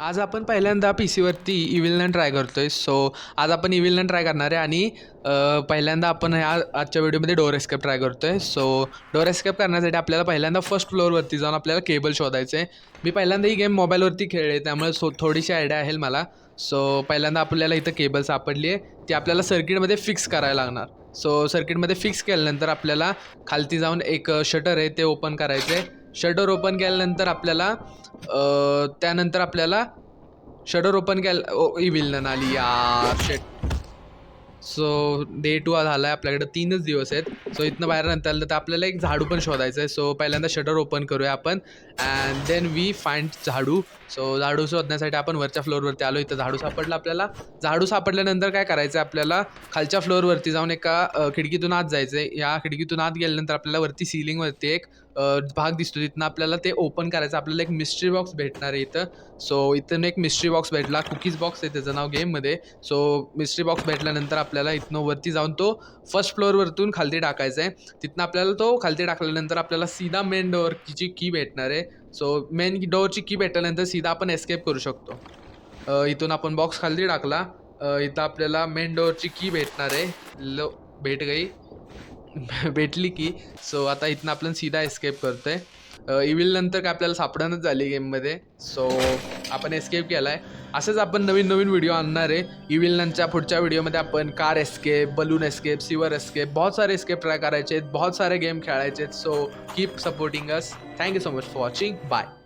आज आपण पहिल्यांदा पी सीवरती इव्हिलन ट्राय करतोय. सो आज आपण इव्हिलन ट्राय करणार आहे आणि पहिल्यांदा आपण आजच्या व्हिडिओमध्ये डोअर एस्केप ट्राय करतोय. सो डोअर एस्केप करण्यासाठी आपल्याला पहिल्यांदा फर्स्ट फ्लोअरवरती जाऊन आपल्याला केबल शोधायचं आहे. मी पहिल्यांदा ही गेम मोबाईलवरती खेळले त्यामुळे थोडीशी आयडिया आहे मला. सो पहिल्यांदा आपल्याला इथं केबल सापडली आहे, ती आपल्याला सर्किटमध्ये फिक्स करायला लागणार. सो सर्किटमध्ये फिक्स केल्यानंतर आपल्याला खालती जाऊन एक शटर आहे ते ओपन करायचं आहे. शटर ओपन केल्यानंतर आपल्याला त्यानंतर आपल्याला शटर ओपन केलं इव्हिलन आली यार शेट. सो डे 2 झाला आहे, आपल्याकडे 3च दिवस आहेत. सो इथनं बाहेर नंतर तर आपल्याला एक झाडू पण शोधायचं आहे. सो पहिल्यांदा शटर ओपन करूया आपण अँड देन वी फाइंड झाडू. सो झाडू शोधण्यासाठी आपण वरच्या फ्लोअरवरती आलो. इथं झाडू सापडला आपल्याला. झाडू सापडल्यानंतर काय करायचं आहे, आपल्याला खालच्या फ्लोअरवरती जाऊन एका खिडकीतून आत जायचं आहे. या खिडकीतून आत गेल्यानंतर आपल्याला वरती सिलिंगवरती एक भाग दिसतो, तिथनं आपल्याला ते ओपन करायचं. आपल्याला एक मिस्ट्री बॉक्स भेटणार आहे इथं. सो इथून एक मिस्ट्री बॉक्स भेटला, कुकीज बॉक्स आहे त्याचं नाव गेममध्ये. सो मिस्ट्री बॉक्स भेटल्यानंतर आपल्याला इथनं वरती जाऊन तो फर्स्ट फ्लोअरवरतून खालती टाकायचा आहे. तिथनं आपल्याला तो खालती टाकल्यानंतर आपल्याला सीधा मेन डोअरची की भेटणार आहे. सो मेन डोअरची की भेटल्यानंतर सीधा आपण एस्केप करू शकतो. इथून आपण बॉक्स खालती टाकला. इथं आपल्याला मेन डोअरची की भेटणार आहे. भेट गई भेटली की. सो आता इथनं आपण सीधा एस्केप करतोय. इव्हिल नंतर काय आपल्याला सापडणच झाली गेममध्ये. सो आपण एस्केप केला आहे. असंच आपण नवीन नवीन व्हिडिओ आणणार आहे. इव्हिलनच्या पुढच्या व्हिडिओमध्ये आपण car escape, balloon escape, sewer escape, बहुत सारे एस्केप ट्राय करायचे आहेत, बहुत सारे गेम खेळायचे आहेत. So keep supporting us. Thank you so much for watching. Bye.